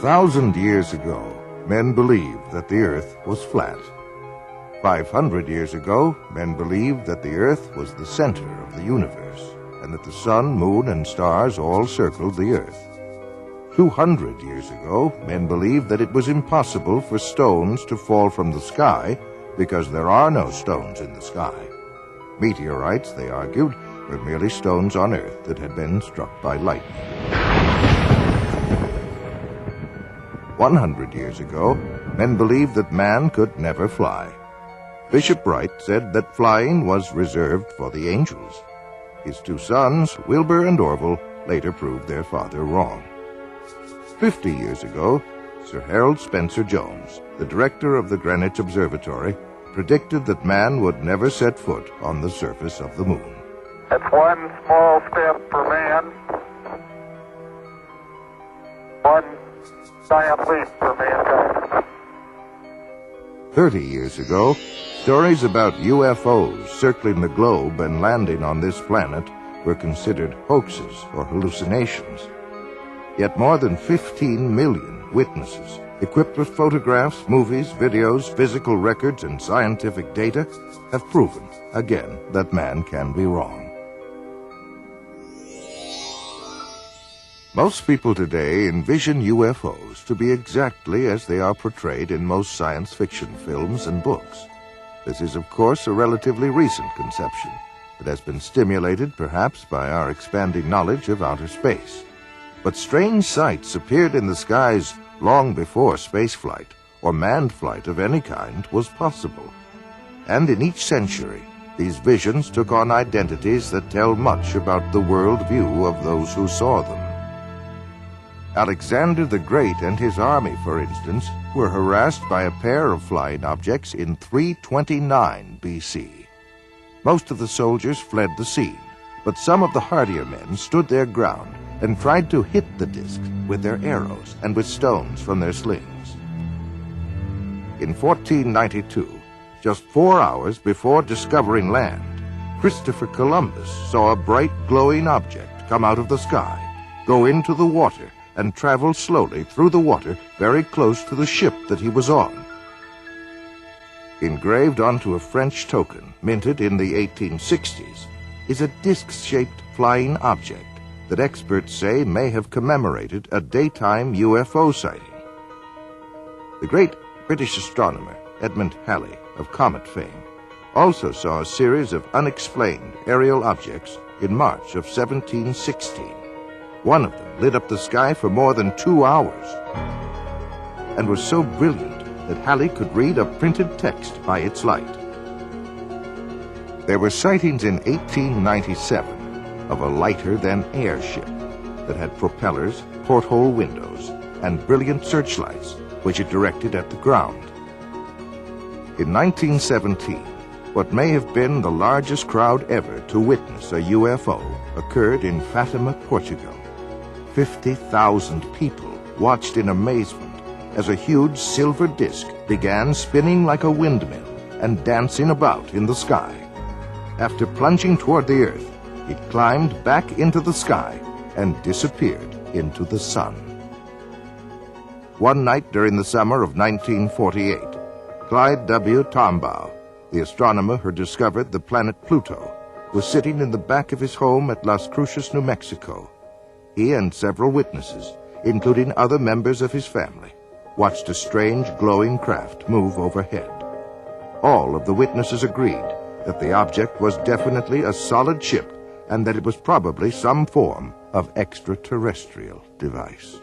1,000 years ago, men believed that the Earth was flat. 500 years ago, men believed that the Earth was the center of the universe, and that the sun, moon, and stars all circled the Earth. 200 years ago, men believed that it was impossible for stones to fall from the sky because there are no stones in the sky. Meteorites, they argued, were merely stones on Earth that had been struck by lightning. 100 years ago, men believed that man could never fly. Bishop Wright said that flying was reserved for the angels. His two sons, Wilbur and Orville, later proved their father wrong. 50 years ago, Sir Harold Spencer Jones, the director of the Greenwich Observatory, predicted that man would never set foot on the surface of the moon. It's one small step for man, one giant leap for mankind. 30 years ago, stories about UFOs circling the globe and landing on this planet were considered hoaxes or hallucinations. Yet more than 15 million witnesses, equipped with photographs, movies, videos, physical records, and scientific data, have proven again that man can be wrong. Most people today envision UFOs to be exactly as they are portrayed in most science fiction films and books. This is, of course, a relatively recent conception that has been stimulated perhaps by our expanding knowledge of outer space. But strange sights appeared in the skies long before spaceflight or manned flight of any kind was possible. And in each century, these visions took on identities that tell much about the worldview of those who saw them. Alexander the Great and his army, for instance, were harassed by a pair of flying objects in 329 BC. Most of the soldiers fled the scene, but some of the hardier men stood their ground and tried to hit the discs with their arrows and with stones from their slings. In 1492, just 4 hours before discovering land, Christopher Columbus saw a bright glowing object come out of the sky, go into the water, and travel slowly through the water very close to the ship that he was on. Engraved onto a French token minted in the 1860s is a disc-shaped flying object that experts say may have commemorated a daytime UFO sighting. The great British astronomer Edmund Halley of comet fame also saw a series of unexplained aerial objects in March of 1716. One of them lit up the sky for more than 2 hours and was so brilliant that Halley could read a printed text by its light. There were sightings in 1897 of a lighter-than-air ship that had propellers, porthole windows, and brilliant searchlights which it directed at the ground. In 1917, what may have been the largest crowd ever to witness a UFO occurred in Fatima, Portugal. 50,000 people watched in amazement as a huge silver disc began spinning like a windmill and dancing about in the sky. After plunging toward the Earth, it climbed back into the sky and disappeared into the sun. One night during the summer of 1948, Clyde W. Tombaugh, the astronomer who discovered the planet Pluto, was sitting in the back of his home at Las Cruces, New Mexico. He and several witnesses, including other members of his family, watched a strange glowing craft move overhead. All of the witnesses agreed that the object was definitely a solid ship and that it was probably some form of extraterrestrial device.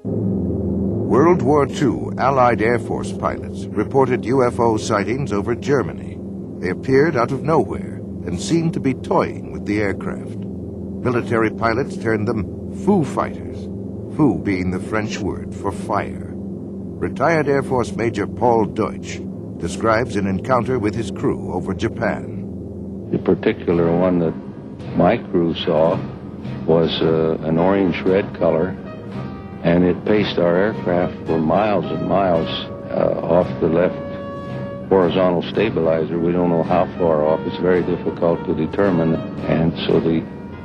World War II Allied Air Force pilots reported UFO sightings over Germany. They appeared out of nowhere and seemed to be toying with the aircraft. Military pilots termed them Foo Fighters, Foo being the French word for fire. Retired Air Force Major Paul Deutsch describes an encounter with his crew over Japan. The particular one that my crew saw was an orange-red color, and it paced our aircraft for miles and miles off the left horizontal stabilizer. We don't know how far off. It's very difficult to determine. And so the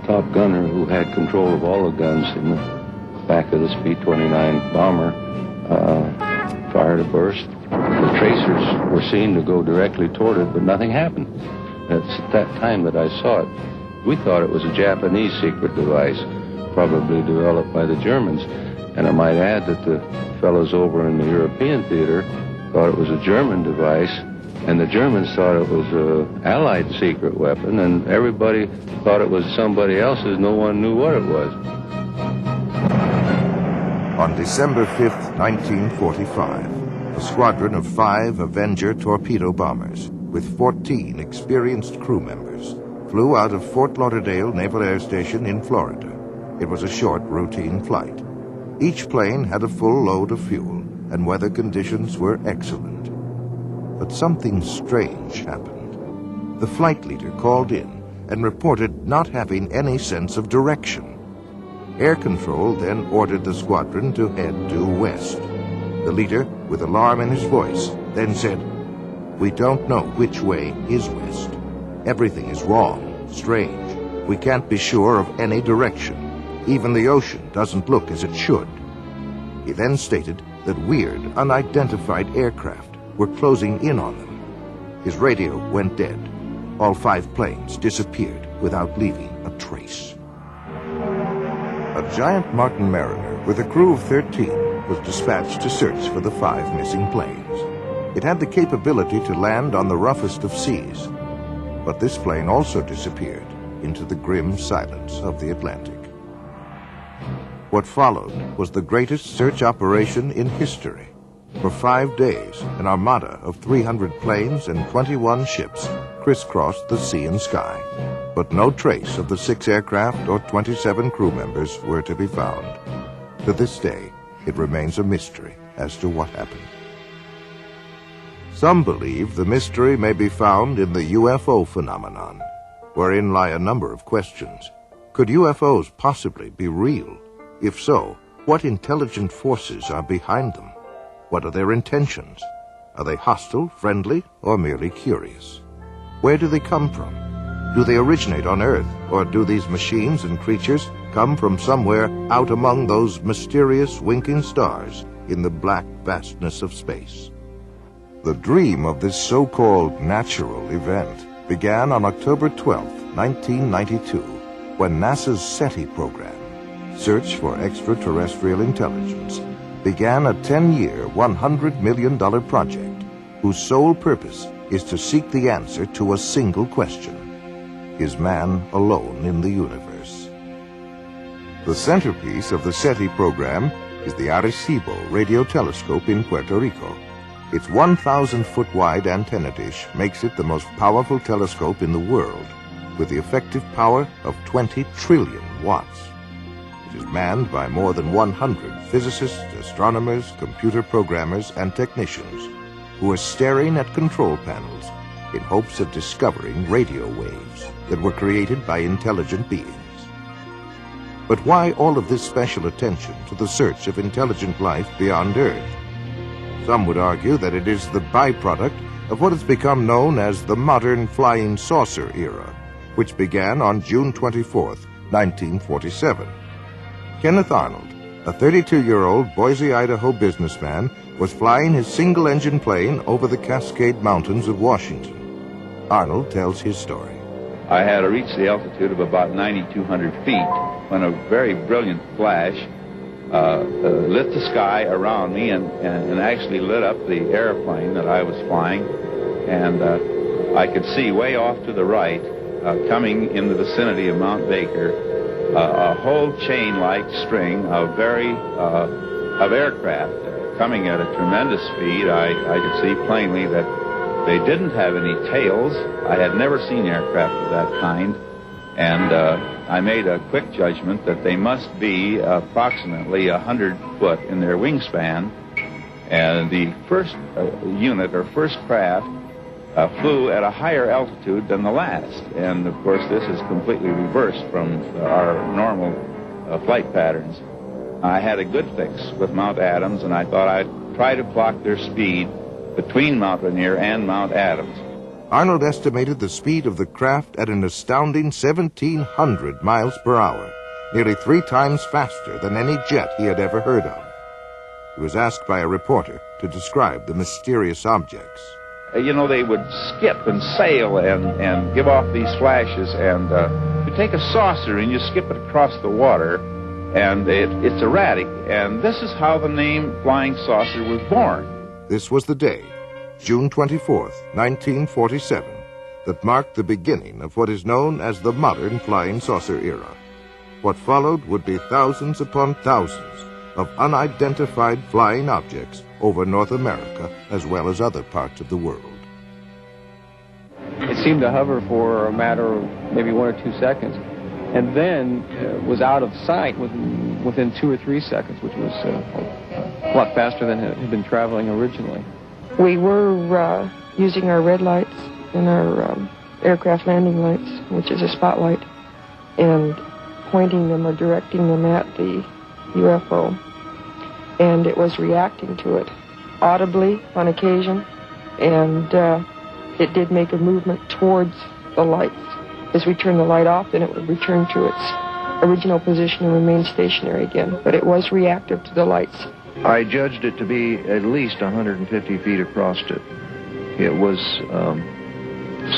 top gunner, who had control of all the guns in the back of this B-29 bomber, fired a burst. The tracers were seen to go directly toward it, but nothing happened. It's at that time that I saw it. We thought it was a Japanese secret device, probably developed by the Germans. And I might add that the fellows over in the European theater thought it was a German device, and the Germans thought it was an Allied secret weapon, and everybody thought it was somebody else's. No one knew what it was. On December 5th, 1945, a squadron of 5 Avenger torpedo bombers with 14 experienced crew members flew out of Fort Lauderdale Naval Air Station in Florida. It was a short, routine flight. Each plane had a full load of fuel, and weather conditions were excellent. But something strange happened. The flight leader called in and reported not having any sense of direction. Air Control then ordered the squadron to head due west. The leader, with alarm in his voice, then said, "We don't know which way is west. Everything is wrong, strange. We can't be sure of any direction. Even the ocean doesn't look as it should." He then stated that weird, unidentified aircraft were closing in on them. His radio went dead. All 5 planes disappeared without leaving a trace. A giant Martin Mariner with a crew of 13 was dispatched to search for the 5 missing planes. It had the capability to land on the roughest of seas, but this plane also disappeared into the grim silence of the Atlantic. What followed was the greatest search operation in history. For 5 days, an armada of 300 planes and 21 ships crisscrossed the sea and sky, but no trace of the 6 aircraft or 27 crew members were to be found. To this day, it remains a mystery as to what happened. Some believe the mystery may be found in the UFO phenomenon, wherein lie a number of questions. Could UFOs possibly be real? If so, what intelligent forces are behind them? What are their intentions? Are they hostile, friendly, or merely curious? Where do they come from? Do they originate on Earth, or do these machines and creatures come from somewhere out among those mysterious winking stars in the black vastness of space? The dream of this so-called natural event began on October 12, 1992, when NASA's SETI program, Search for Extraterrestrial Intelligence, began a 10-year, $100 million project whose sole purpose is to seek the answer to a single question: is man alone in the universe? The centerpiece of the SETI program is the Arecibo radio telescope in Puerto Rico. Its 1,000-foot-wide antenna dish makes it the most powerful telescope in the world, with the effective power of 20 trillion watts. It is manned by more than 100 physicists, astronomers, computer programmers, and technicians who are staring at control panels in hopes of discovering radio waves that were created by intelligent beings. But why all of this special attention to the search of intelligent life beyond Earth? Some would argue that it is the byproduct of what has become known as the modern flying saucer era, which began on June 24, 1947. Kenneth Arnold, a 32-year-old Boise, Idaho businessman, was flying his single-engine plane over the Cascade Mountains of Washington. Arnold tells his story. I had reached the altitude of about 9,200 feet when a very brilliant flash lit the sky around me and actually lit up the airplane that I was flying. And I could see way off to the right, coming in the vicinity of Mount Baker, a whole chain-like string of aircraft coming at a tremendous speed. I could see plainly that they didn't have any tails. I had never seen aircraft of that kind, and I made a quick judgment that they must be approximately 100 foot in their wingspan. And the first unit or first craft flew at a higher altitude than the last. And of course this is completely reversed from our normal flight patterns. I had a good fix with Mount Adams, and I thought I'd try to clock their speed between Mount Rainier and Mount Adams. Arnold estimated the speed of the craft at an astounding 1,700 miles per hour, nearly 3 times faster than any jet he had ever heard of. He was asked by a reporter to describe the mysterious objects. You know, they would skip and sail and give off these flashes, and you take a saucer and you skip it across the water, and it's erratic, and this is how the name Flying Saucer was born. This was the day, June 24th, 1947, that marked the beginning of what is known as the modern flying saucer era. What followed would be thousands upon thousands of unidentified flying objects over North America as well as other parts of the world. It seemed to hover for a matter of maybe 1 or 2 seconds, and then was out of sight within 2 or 3 seconds, which was a lot faster than it had been traveling originally. We were using our red lights and our aircraft landing lights, which is a spotlight, and pointing them or directing them at the UFO. And it was reacting to it audibly on occasion, and it did make a movement towards the lights. As we turned the light off, then it would return to its original position and remain stationary again. But it was reactive to the lights. I judged it to be at least 150 feet across it. It was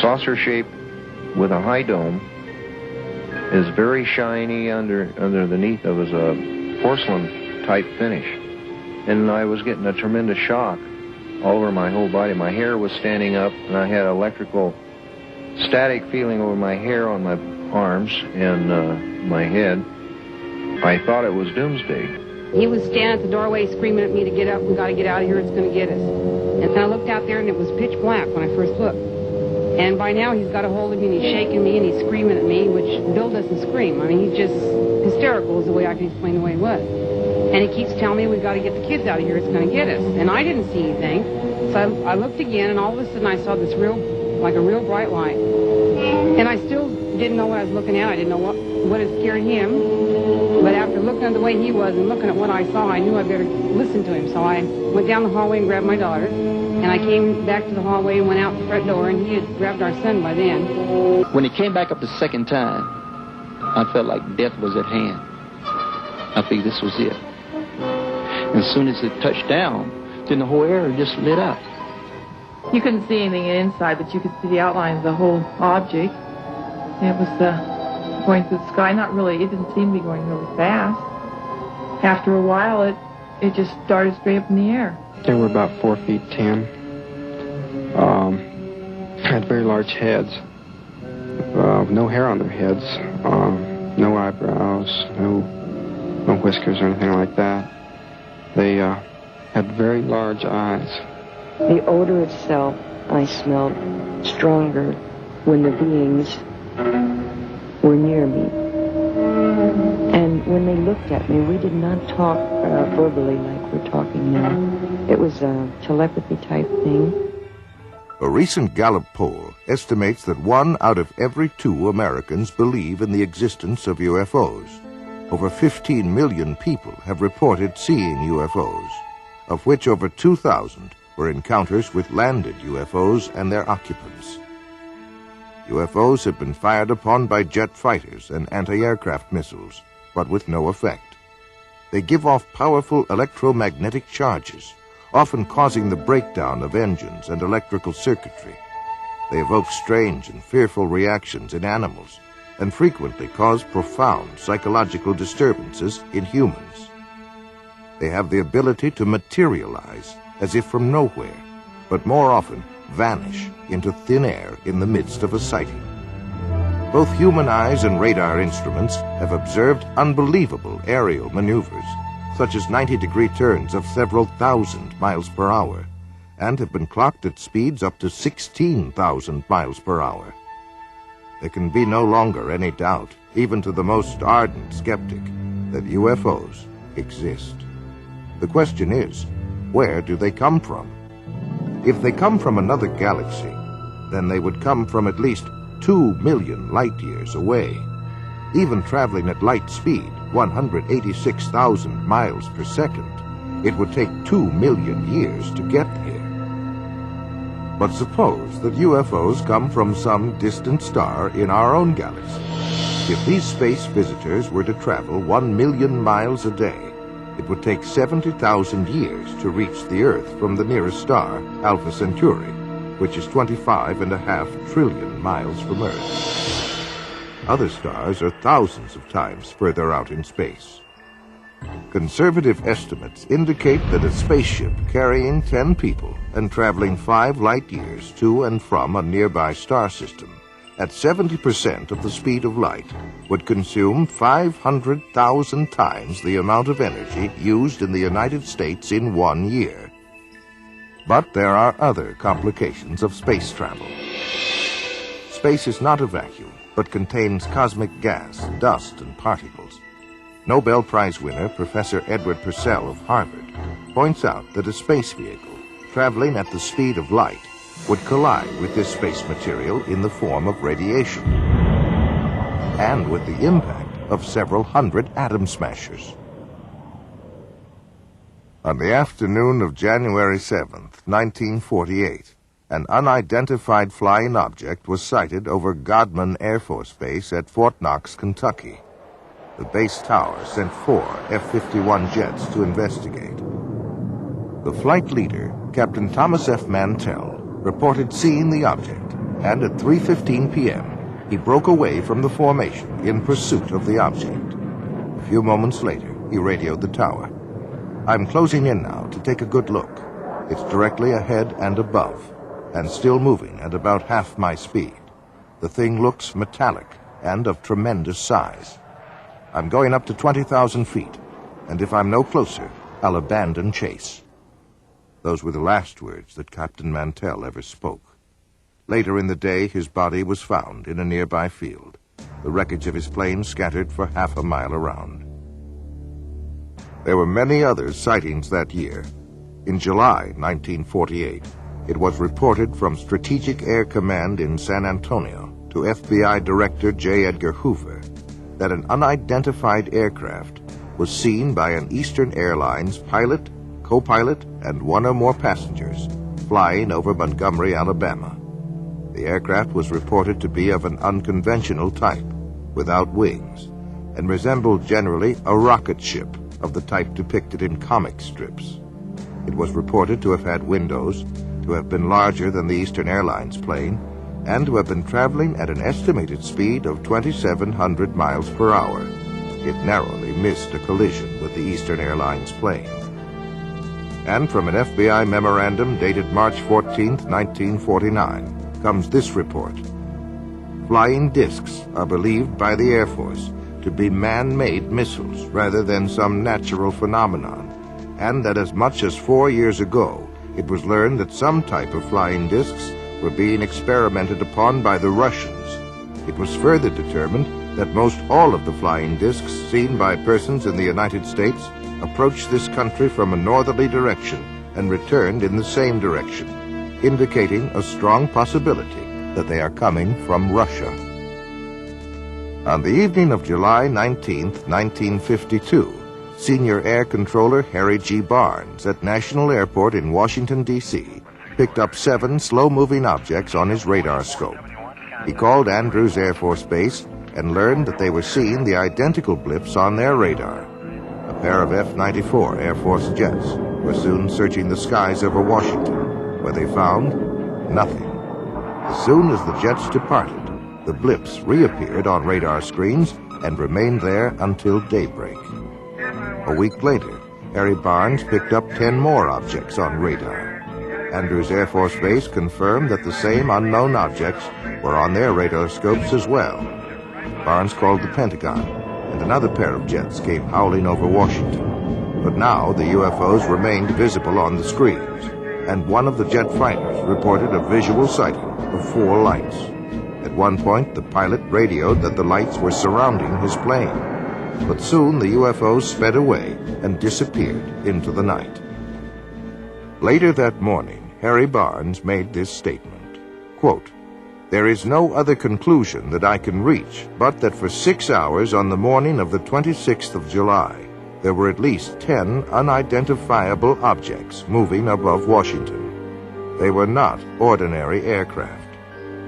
saucer-shaped with a high dome. It was very shiny underneath. It was a porcelain-type finish. And I was getting a tremendous shock all over my whole body. My hair was standing up, and I had electrical static feeling over my hair on my arms and my head. I thought it was doomsday. He was standing at the doorway screaming at me to get up. We got to get out of here. It's going to get us. And I looked out there, and it was pitch black when I first looked. And by now, he's got a hold of me, and he's shaking me, and he's screaming at me, which Bill doesn't scream. I mean, he's just hysterical is the way I can explain the way he was. And he keeps telling me we've got to get the kids out of here. It's going to get us. And I didn't see anything. So I looked again, and all of a sudden, I saw this like a real bright light. And I still didn't know what I was looking at. I didn't know what had scared him. But after looking at the way he was and looking at what I saw, I knew I better listen to him. So I went down the hallway and grabbed my daughter. And I came back to the hallway and went out the front door, and he had grabbed our son by then. When he came back up the second time, I felt like death was at hand. I figured this was it. And as soon as it touched down, then the whole area just lit up. You couldn't see anything inside, but you could see the outline of the whole object. It was going through the sky. Not really, it didn't seem to be going really fast. After a while, it just started straight up in the air. They were about 4 feet 10. Had very large heads, no hair on their heads, no eyebrows, no whiskers or anything like that. They had very large eyes. The odor itself I smelled stronger when the beings were near me. And when they looked at me, we did not talk verbally like we're talking now. It was a telepathy type thing. A recent Gallup poll estimates that 1 out of every 2 Americans believe in the existence of UFOs. Over 15 million people have reported seeing UFOs, of which over 2,000 were encounters with landed UFOs and their occupants. UFOs have been fired upon by jet fighters and anti-aircraft missiles, but with no effect. They give off powerful electromagnetic charges, often causing the breakdown of engines and electrical circuitry. They evoke strange and fearful reactions in animals and frequently cause profound psychological disturbances in humans. They have the ability to materialize as if from nowhere, but more often vanish into thin air in the midst of a sighting. Both human eyes and radar instruments have observed unbelievable aerial maneuvers, such as 90-degree turns of several thousand miles per hour, and have been clocked at speeds up to 16,000 miles per hour. There can be no longer any doubt, even to the most ardent skeptic, that UFOs exist. The question is, where do they come from? If they come from another galaxy, then they would come from at least 2 million light-years away. Even traveling at light speed, 186,000 miles per second, it would take 2 million years to get here. But suppose that UFOs come from some distant star in our own galaxy. If these space visitors were to travel 1 million miles a day, it would take 70,000 years to reach the Earth from the nearest star, Alpha Centauri, which is 25.5 trillion miles from Earth. Other stars are thousands of times further out in space. Conservative estimates indicate that a spaceship carrying 10 people and traveling 5 light-years to and from a nearby star system at 70% of the speed of light would consume 500,000 times the amount of energy used in the United States in 1 year. But there are other complications of space travel. Space is not a vacuum, but contains cosmic gas, dust, and particles. Nobel Prize winner Professor Edward Purcell of Harvard points out that a space vehicle traveling at the speed of light would collide with this space material in the form of radiation, and with the impact of several hundred atom smashers. On the afternoon of January 7th, 1948, an unidentified flying object was sighted over Godman Air Force Base at Fort Knox, Kentucky. The base tower sent 4 F-51 jets to investigate. The flight leader, Captain Thomas F. Mantell, reported seeing the object, and at 3:15 p.m., he broke away from the formation in pursuit of the object. A few moments later, he radioed the tower. "I'm closing in now to take a good look. It's directly ahead and above, and still moving at about half my speed. The thing looks metallic and of tremendous size. I'm going up to 20,000 feet, and if I'm no closer, I'll abandon chase." Those were the last words that Captain Mantell ever spoke. Later in the day, his body was found in a nearby field, the wreckage of his plane scattered for half a mile around. There were many other sightings that year. In July 1948, it was reported from Strategic Air Command in San Antonio to FBI Director J. Edgar Hoover that an unidentified aircraft was seen by an Eastern Airlines pilot, co-pilot, and 1 or more passengers flying over Montgomery, Alabama. The aircraft was reported to be of an unconventional type, without wings, and resembled generally a rocket ship of the type depicted in comic strips. It was reported to have had windows, to have been larger than the Eastern Airlines plane, and to have been traveling at an estimated speed of 2,700 miles per hour. It narrowly missed a collision with the Eastern Airlines plane. And from an FBI memorandum dated March 14, 1949, comes this report. Flying discs are believed by the Air Force to be man-made missiles rather than some natural phenomenon, and that as much as 4 years ago, it was learned that some type of flying discs were being experimented upon by the Russians. It was further determined that most all of the flying discs seen by persons in the United States approached this country from a northerly direction and returned in the same direction, indicating a strong possibility that they are coming from Russia. On the evening of July 19, 1952, Senior Air Controller Harry G. Barnes at National Airport in Washington, D.C., picked up 7 slow-moving objects on his radar scope. He called Andrews Air Force Base and learned that they were seeing the identical blips on their radar. A pair of F-94 Air Force jets were soon searching the skies over Washington, where they found nothing. As soon as the jets departed, the blips reappeared on radar screens and remained there until daybreak. A week later, Harry Barnes picked up 10 more objects on radar. Andrews Air Force Base confirmed that the same unknown objects were on their radar scopes as well. Barnes called the Pentagon, and another pair of jets came howling over Washington. But now the UFOs remained visible on the screens, and one of the jet fighters reported a visual sighting of 4 lights. At one point, the pilot radioed that the lights were surrounding his plane. But soon the UFOs sped away and disappeared into the night. Later that morning, Harry Barnes made this statement, quote, "There is no other conclusion that I can reach but that for 6 hours on the morning of the 26th of July, there were at least 10 unidentifiable objects moving above Washington. They were not ordinary aircraft,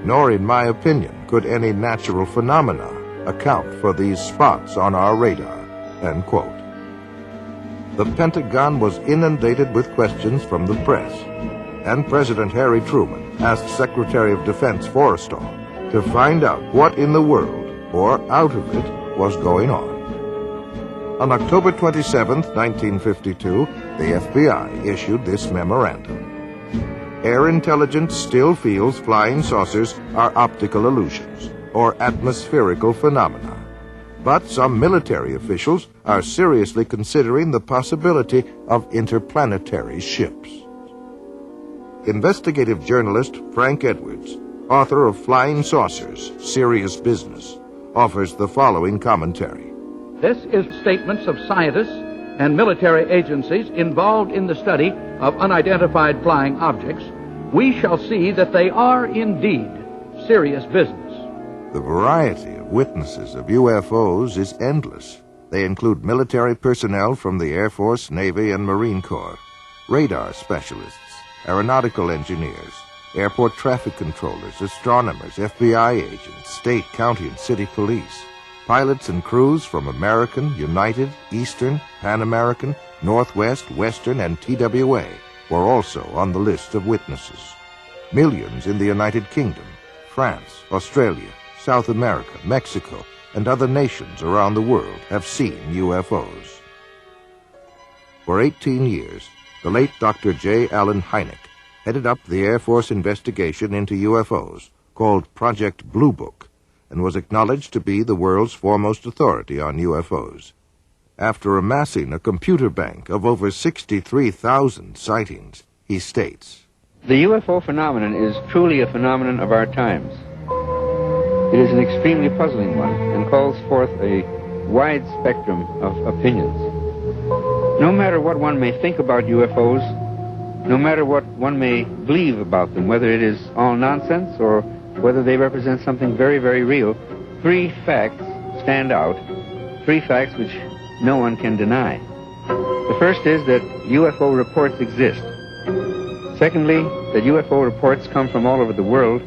nor, in my opinion, could any natural phenomena account for these spots on our radar," end quote. The Pentagon was inundated with questions from the press, and President Harry Truman asked Secretary of Defense Forrestal to find out what in the world, or out of it, was going on. On October 27, 1952, the FBI issued this memorandum. Air intelligence still feels flying saucers are optical illusions or atmospherical phenomena, but some military officials are seriously considering the possibility of interplanetary ships. Investigative journalist Frank Edwards, author of Flying Saucers, Serious Business, offers the following commentary. This is statements of scientists and military agencies involved in the study of unidentified flying objects. We shall see that they are indeed serious business. The variety of witnesses of UFOs is endless. They include military personnel from the Air Force, Navy, and Marine Corps, radar specialists, aeronautical engineers, airport traffic controllers, astronomers, FBI agents, state, county, and city police, pilots and crews from American, United, Eastern, Pan American, Northwest, Western, and TWA were also on the list of witnesses. Millions in the United Kingdom, France, Australia, South America, Mexico, and other nations around the world have seen UFOs. For 18 years, the late Dr. J. Allen Hynek headed up the Air Force investigation into UFOs, called Project Blue Book, and was acknowledged to be the world's foremost authority on UFOs. After amassing a computer bank of over 63,000 sightings, he states, "The UFO phenomenon is truly a phenomenon of our times. It is an extremely puzzling one and calls forth a wide spectrum of opinions. No matter what one may think about UFOs, no matter what one may believe about them, whether it is all nonsense or whether they represent something very, very real, 3 facts stand out, 3 facts which no one can deny. The first is that UFO reports exist. Secondly, that UFO reports come from all over the world.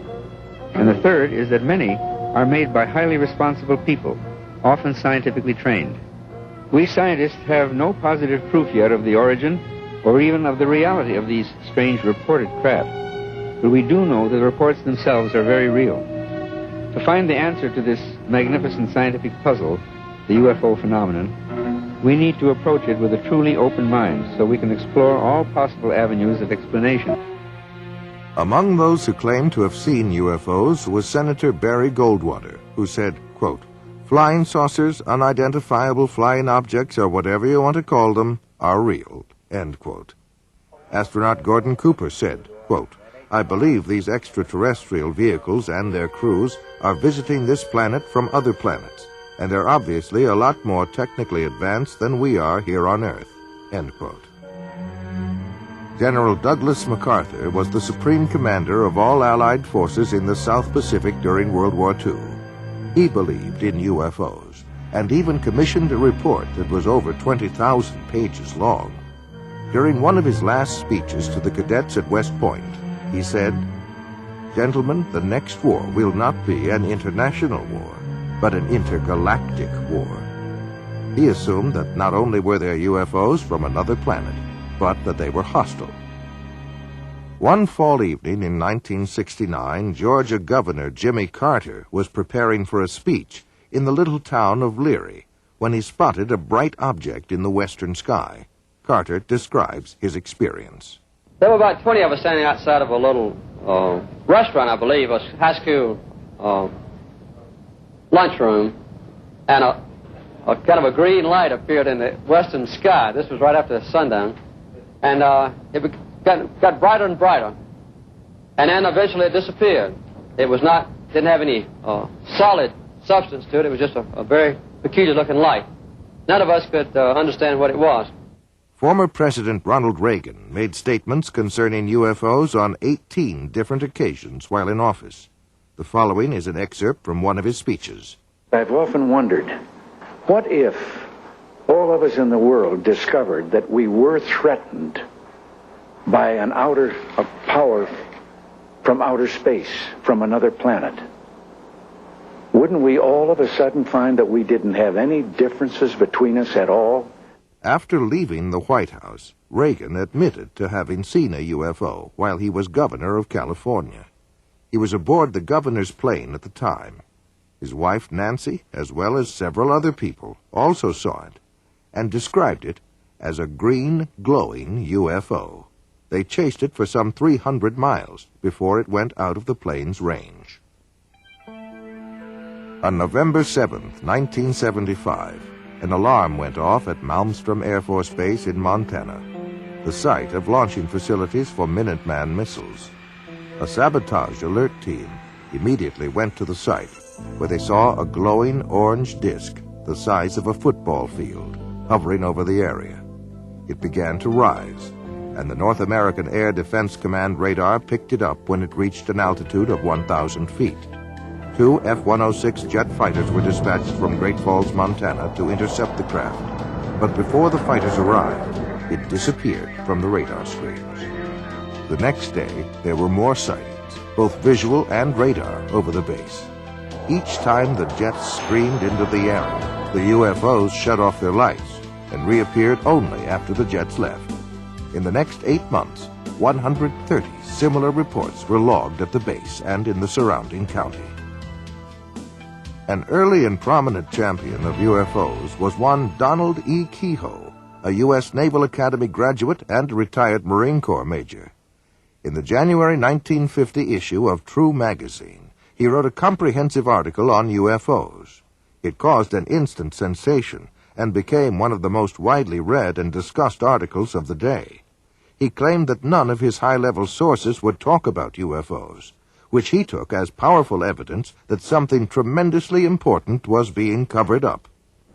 And the third is that many are made by highly responsible people, often scientifically trained. We scientists have no positive proof yet of the origin or even of the reality of these strange reported craft, but we do know that the reports themselves are very real. To find the answer to this magnificent scientific puzzle, the UFO phenomenon, we need to approach it with a truly open mind so we can explore all possible avenues of explanation." Among those who claimed to have seen UFOs was Senator Barry Goldwater, who said, quote, "Flying saucers, unidentifiable flying objects, or whatever you want to call them, are real," end quote. Astronaut Gordon Cooper said, quote, "I believe these extraterrestrial vehicles and their crews are visiting this planet from other planets, and are obviously a lot more technically advanced than we are here on Earth," end quote. General Douglas MacArthur was the supreme commander of all Allied forces in the South Pacific during World War II. He believed in UFOs, and even commissioned a report that was over 20,000 pages long. During one of his last speeches to the cadets at West Point, he said, "Gentlemen, the next war will not be an international war, but an intergalactic war." He assumed that not only were there UFOs from another planet, but that they were hostile. One fall evening in 1969, Georgia Governor Jimmy Carter was preparing for a speech in the little town of Leary when he spotted a bright object in the western sky. Carter describes his experience. There were about 20 of us standing outside of a little restaurant, I believe, a high school lunchroom, and a kind of a green light appeared in the western sky. This was right after sundown, and it got brighter and brighter, and then eventually it disappeared. It was not, didn't have any solid substance to it. It was just a very peculiar-looking light. None of us could understand what it was. Former President Ronald Reagan made statements concerning UFOs on 18 different occasions while in office. The following is an excerpt from one of his speeches. I've often wondered, what if all of us in the world discovered that we were threatened by a power from outer space, from another planet? Wouldn't we all of a sudden find that we didn't have any differences between us at all? After leaving the White House, Reagan admitted to having seen a UFO while he was governor of California. He was aboard the governor's plane at the time. His wife, Nancy, as well as several other people, also saw it and described it as a green, glowing UFO. They chased it for some 300 miles before it went out of the plane's range. On November 7th, 1975, an alarm went off at Malmstrom Air Force Base in Montana, the site of launching facilities for Minuteman missiles. A sabotage alert team immediately went to the site, where they saw a glowing orange disk the size of a football field hovering over the area. It began to rise, and the North American Air Defense Command radar picked it up when it reached an altitude of 1,000 feet. 2 F-106 jet fighters were dispatched from Great Falls, Montana, to intercept the craft. But before the fighters arrived, it disappeared from the radar screens. The next day, there were more sightings, both visual and radar, over the base. Each time the jets screamed into the area, the UFOs shut off their lights and reappeared only after the jets left. In the next 8 months, 130 similar reports were logged at the base and in the surrounding county. An early and prominent champion of UFOs was one Donald E. Kehoe, a U.S. Naval Academy graduate and retired Marine Corps major. In the January 1950 issue of True magazine, he wrote a comprehensive article on UFOs. It caused an instant sensation and became one of the most widely read and discussed articles of the day. He claimed that none of his high-level sources would talk about UFOs, which he took as powerful evidence that something tremendously important was being covered up.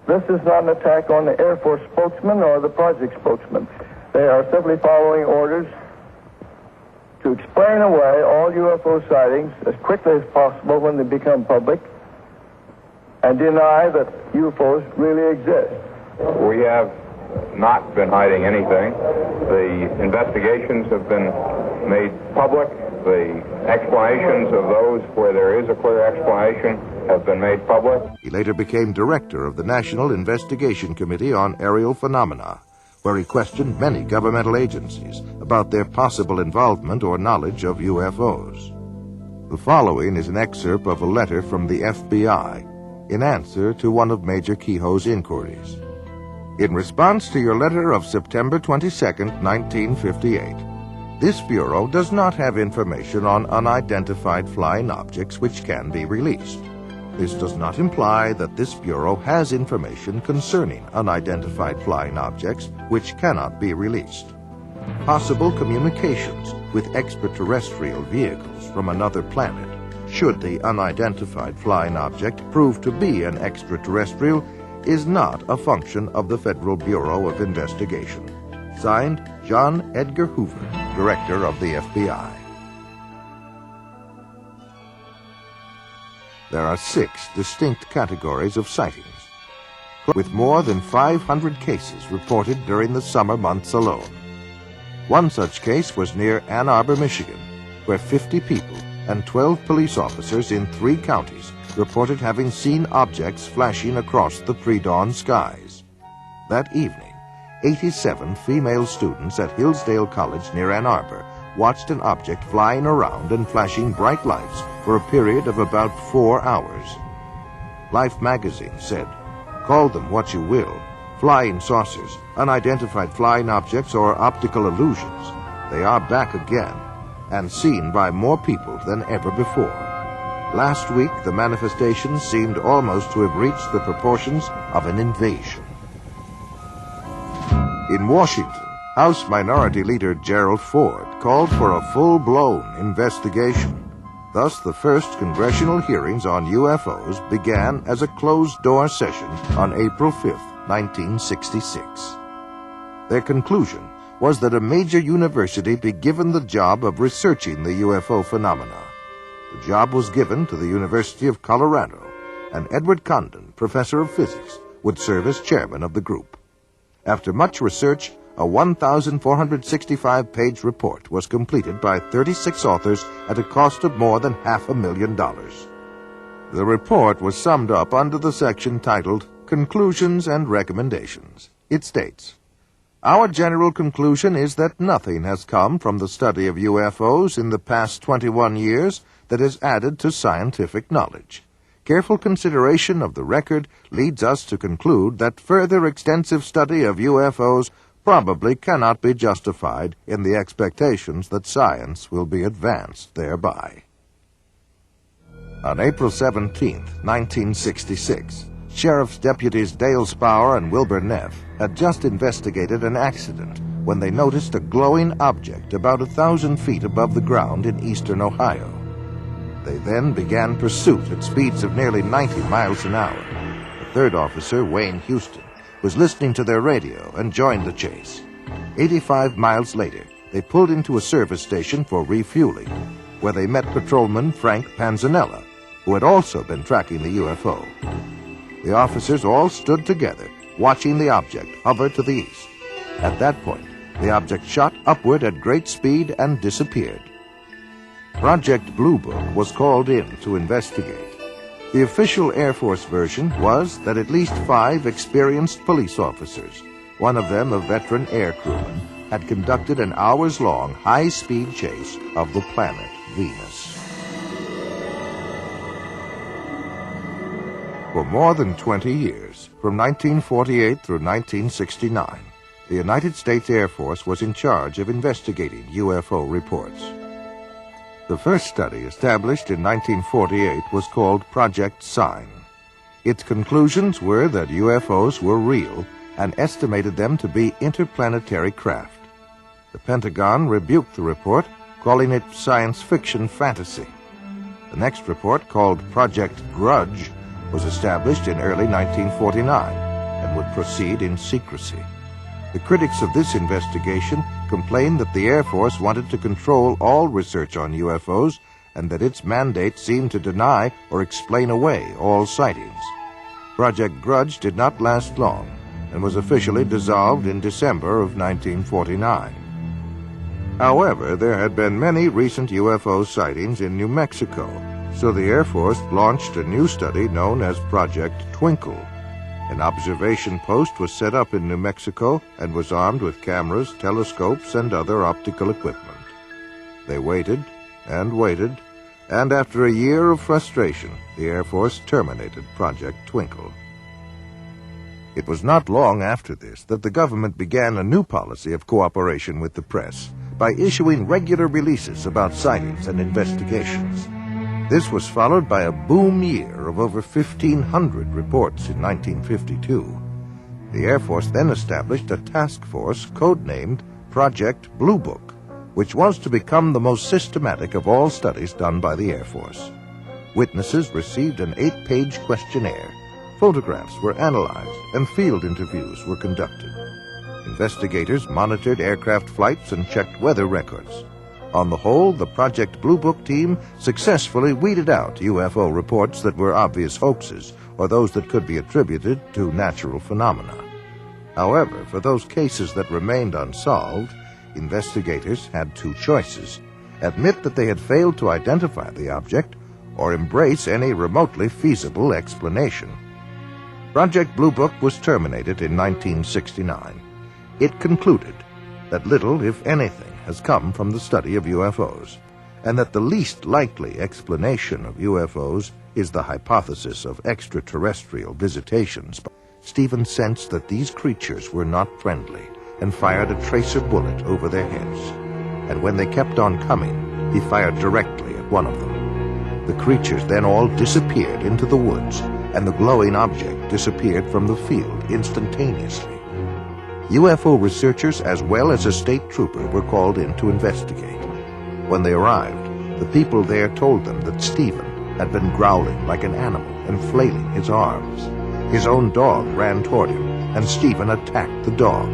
This is not an attack on the Air Force spokesman or the project spokesman. They are simply following orders to explain away all UFO sightings as quickly as possible when they become public and deny that UFOs really exist. We have not been hiding anything. The investigations have been made public. The explanations of those where there is a clear explanation have been made public. He later became director of the National Investigation Committee on Aerial Phenomena, where he questioned many governmental agencies about their possible involvement or knowledge of UFOs. The following is an excerpt of a letter from the FBI in answer to one of Major Kehoe's inquiries. In response to your letter of September 22, 1958, this Bureau does not have information on unidentified flying objects which can be released. This does not imply that this Bureau has information concerning unidentified flying objects which cannot be released. Possible communications with extraterrestrial vehicles from another planet, should the unidentified flying object prove to be an extraterrestrial, is not a function of the Federal Bureau of Investigation. Signed, John Edgar Hoover, Director of the FBI. There are 6 distinct categories of sightings, with more than 500 cases reported during the summer months alone. One such case was near Ann Arbor, Michigan, where 50 people and 12 police officers in 3 counties reported having seen objects flashing across the pre-dawn skies. That evening, 87 female students at Hillsdale College near Ann Arbor watched an object flying around and flashing bright lights for a period of about 4 hours. Life magazine said, "Call them what you will, flying saucers, unidentified flying objects, or optical illusions, they are back again and seen by more people than ever before. Last week, the manifestations seemed almost to have reached the proportions of an invasion. In Washington, House Minority Leader Gerald Ford called for a full-blown investigation. Thus, the first congressional hearings on UFOs began as a closed-door session on April 5th, 1966. Their conclusion was that a major university be given the job of researching the UFO phenomena. The job was given to the University of Colorado, and Edward Condon, professor of physics, would serve as chairman of the group. After much research, a 1,465-page report was completed by 36 authors at a cost of more than $500,000. The report was summed up under the section titled Conclusions and Recommendations. It states, "Our general conclusion is that nothing has come from the study of UFOs in the past 21 years that has added to scientific knowledge. Careful consideration of the record leads us to conclude that further extensive study of UFOs probably cannot be justified in the expectations that science will be advanced thereby." On April 17, 1966, Sheriff's Deputies Dale Spower and Wilbur Neff had just investigated an accident when they noticed a glowing object about 1,000 feet above the ground in eastern Ohio. They then began pursuit at speeds of nearly 90 miles an hour. The third officer, Wayne Houston, was listening to their radio and joined the chase. 85 miles later, they pulled into a service station for refueling, where they met patrolman Frank Panzanella, who had also been tracking the UFO. The officers all stood together, watching the object hover to the east. At that point, the object shot upward at great speed and disappeared. Project Blue Book was called in to investigate. The official Air Force version was that at least 5 experienced police officers, one of them a veteran air crewman, had conducted an hours-long high-speed chase of the planet Venus. For more than 20 years, from 1948 through 1969, the United States Air Force was in charge of investigating UFO reports. The first study, established in 1948, was called Project Sign. Its conclusions were that UFOs were real and estimated them to be interplanetary craft. The Pentagon rebuked the report, calling it science fiction fantasy. The next report, called Project Grudge, was established in early 1949 and would proceed in secrecy. The critics of this investigation complained that the Air Force wanted to control all research on UFOs and that its mandate seemed to deny or explain away all sightings. Project Grudge did not last long and was officially dissolved in December of 1949. However, there had been many recent UFO sightings in New Mexico, so the Air Force launched a new study known as Project Twinkle. An observation post was set up in New Mexico and was armed with cameras, telescopes, and other optical equipment. They waited, and after a year of frustration, the Air Force terminated Project Twinkle. It was not long after this that the government began a new policy of cooperation with the press by issuing regular releases about sightings and investigations. This was followed by a boom year of over 1,500 reports in 1952. The Air Force then established a task force codenamed Project Blue Book, which was to become the most systematic of all studies done by the Air Force. Witnesses received an 8-page questionnaire, photographs were analyzed, and field interviews were conducted. Investigators monitored aircraft flights and checked weather records. On the whole, the Project Blue Book team successfully weeded out UFO reports that were obvious hoaxes or those that could be attributed to natural phenomena. However, for those cases that remained unsolved, investigators had 2 choices: admit that they had failed to identify the object or embrace any remotely feasible explanation. Project Blue Book was terminated in 1969. It concluded that little, if anything, has come from the study of UFOs, and that the least likely explanation of UFOs is the hypothesis of extraterrestrial visitations. Stephen sensed that these creatures were not friendly and fired a tracer bullet over their heads. And when they kept on coming, he fired directly at one of them. The creatures then all disappeared into the woods, and the glowing object disappeared from the field instantaneously. UFO researchers as well as a state trooper were called in to investigate. When they arrived, the people there told them that Stephen had been growling like an animal and flailing his arms. His own dog ran toward him, and Stephen attacked the dog.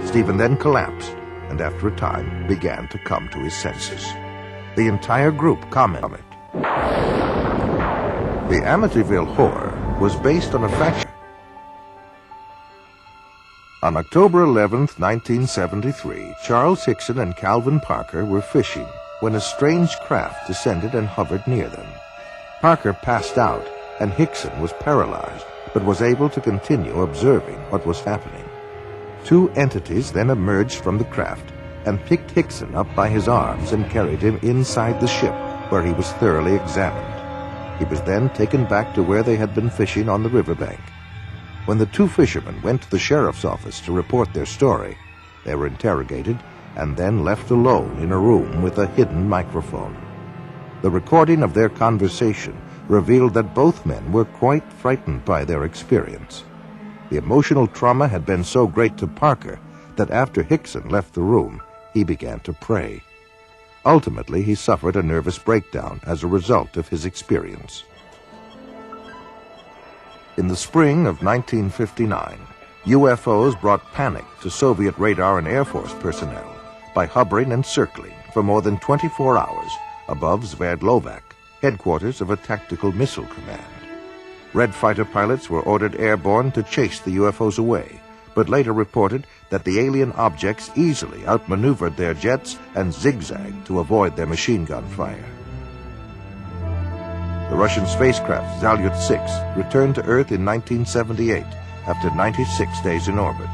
Stephen then collapsed, and after a time began to come to his senses. The entire group commented on it. The Amityville Horror was based on a fact. On October 11th, 1973, Charles Hickson and Calvin Parker were fishing when a strange craft descended and hovered near them. Parker passed out, and Hickson was paralyzed, but was able to continue observing what was happening. Two entities then emerged from the craft and picked Hickson up by his arms and carried him inside the ship, where he was thoroughly examined. He was then taken back to where they had been fishing on the riverbank. When the two fishermen went to the sheriff's office to report their story, they were interrogated and then left alone in a room with a hidden microphone. The recording of their conversation revealed that both men were quite frightened by their experience. The emotional trauma had been so great to Parker that after Hickson left the room, he began to pray. Ultimately, he suffered a nervous breakdown as a result of his experience. In the spring of 1959, UFOs brought panic to Soviet radar and Air Force personnel by hovering and circling for more than 24 hours above Sverdlovsk, headquarters of a tactical missile command. Red fighter pilots were ordered airborne to chase the UFOs away, but later reported that the alien objects easily outmaneuvered their jets and zigzagged to avoid their machine gun fire. The Russian spacecraft Salyut-6 returned to Earth in 1978 after 96 days in orbit.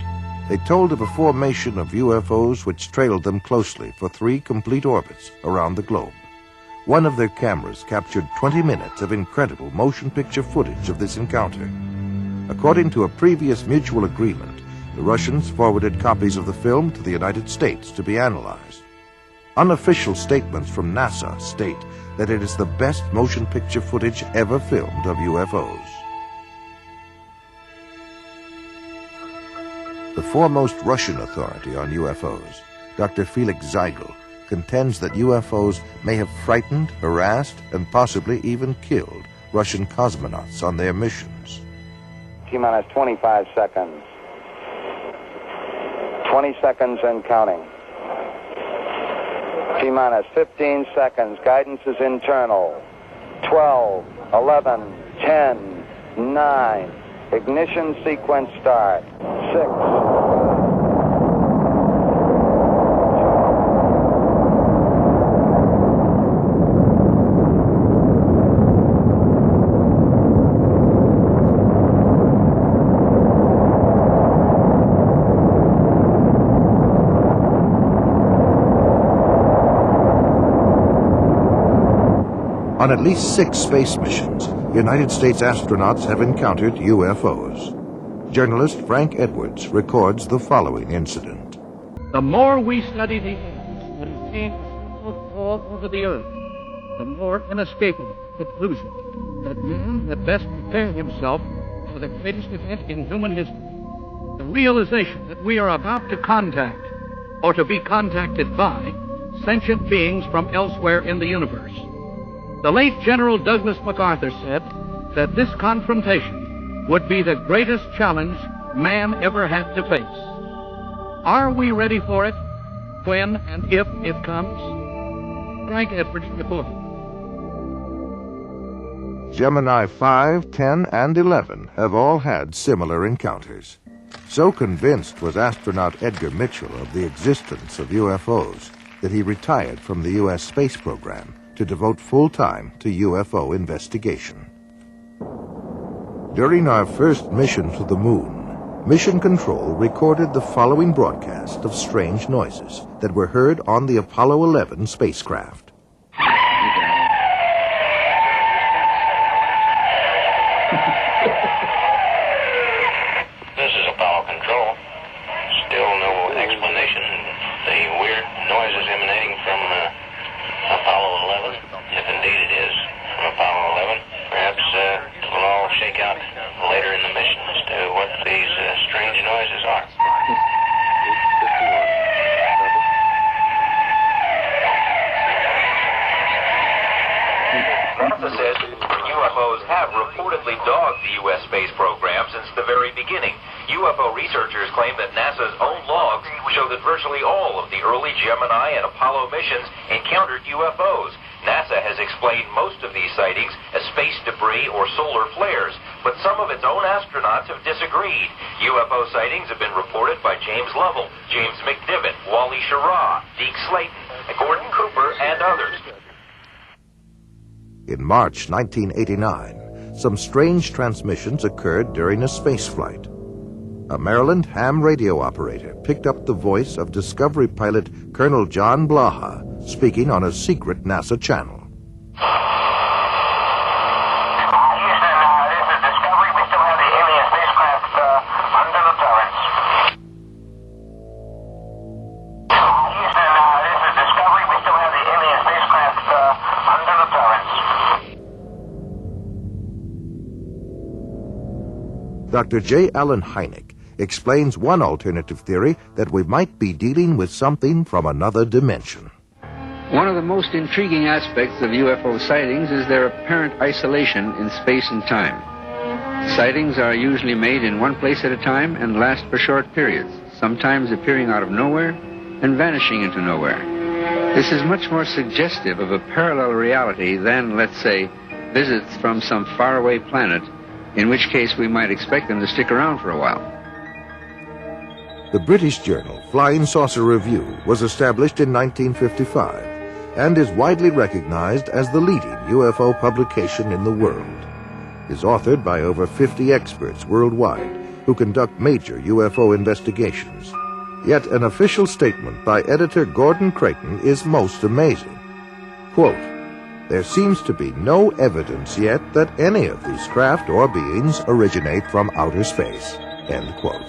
They told of a formation of UFOs which trailed them closely for 3 complete orbits around the globe. One of their cameras captured 20 minutes of incredible motion picture footage of this encounter. According to a previous mutual agreement, the Russians forwarded copies of the film to the United States to be analyzed. Unofficial statements from NASA state that it is the best motion picture footage ever filmed of UFOs. The foremost Russian authority on UFOs, Dr. Felix Zeigel, contends that UFOs may have frightened, harassed, and possibly even killed Russian cosmonauts on their missions. T-minus 25 seconds. 20 seconds and counting. T-minus 15 seconds. Guidance is internal. 12, 11, 10, 9. Ignition sequence start. 6. On at least 6 space missions, United States astronauts have encountered UFOs. Journalist Frank Edwards records the following incident. The more we study the earth and see all over the earth, the more inescapable conclusion that man had best prepare himself for the greatest event in human history. The realization that we are about to contact, or to be contacted by, sentient beings from elsewhere in the universe. The late General Douglas MacArthur said that this confrontation would be the greatest challenge man ever had to face. Are we ready for it when and if it comes? Frank Edwards reporting. Gemini 5, 10, and 11 have all had similar encounters. So convinced was astronaut Edgar Mitchell of the existence of UFOs that he retired from the U.S. space program to devote full time to UFO investigation. During our first mission to the moon, Mission Control recorded the following broadcast of strange noises that were heard on the Apollo 11 spacecraft. UFOs have reportedly dogged the U.S. space program since the very beginning. UFO researchers claim that NASA's own logs show that virtually all of the early Gemini and Apollo missions encountered UFOs. NASA has explained most of these sightings as space debris or solar flares, but some of its own astronauts have disagreed. UFO sightings have been reported by James Lovell, James McDivitt, Wally Schirra, Deke Slayton, Gordon Cooper, and others. In March 1989, some strange transmissions occurred during a space flight. A Maryland ham radio operator picked up the voice of Discovery pilot Colonel John Blaha speaking on a secret NASA channel. Dr. J. Allen Hynek explains one alternative theory that we might be dealing with something from another dimension. One of the most intriguing aspects of UFO sightings is their apparent isolation in space and time. Sightings are usually made in one place at a time and last for short periods, sometimes appearing out of nowhere and vanishing into nowhere. This is much more suggestive of a parallel reality than, let's say, visits from some faraway planet, in which case we might expect them to stick around for a while. The British journal Flying Saucer Review was established in 1955 and is widely recognized as the leading UFO publication in the world. It is authored by over 50 experts worldwide who conduct major UFO investigations. Yet an official statement by editor Gordon Creighton is most amazing. Quote, "There seems to be no evidence yet that any of these craft or beings originate from outer space." End quote.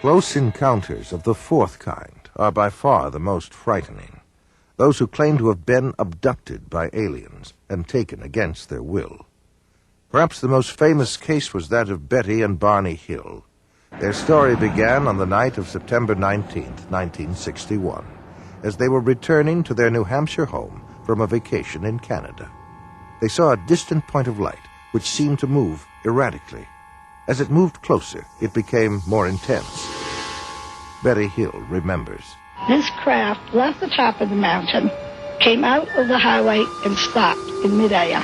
Close encounters of the fourth kind are by far the most frightening. Those who claim to have been abducted by aliens and taken against their will. Perhaps the most famous case was that of Betty and Barney Hill. Their story began on the night of September 19th, 1961, as they were returning to their New Hampshire home from a vacation in Canada. They saw a distant point of light which seemed to move erratically. As it moved closer, it became more intense. Betty Hill remembers. This craft left the top of the mountain, came out of the highway, and stopped in midair.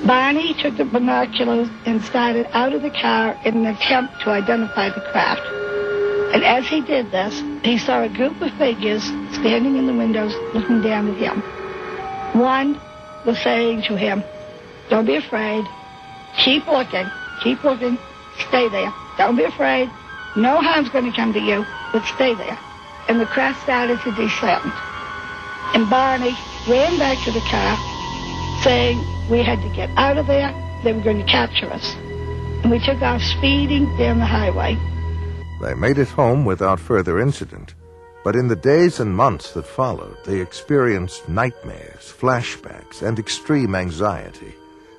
Barney took the binoculars and started out of the car in an attempt to identify the craft. And as he did this, he saw a group of figures standing in the windows looking down at him. One was saying to him, "Don't be afraid. Keep looking. Keep looking. Stay there. Don't be afraid. No harm's going to come to you, but stay there." And the craft started to descend. And Barney ran back to the car, saying we had to get out of there. They were going to capture us. And we took off speeding down the highway. They made it home without further incident, but in the days and months that followed, they experienced nightmares, flashbacks, and extreme anxiety.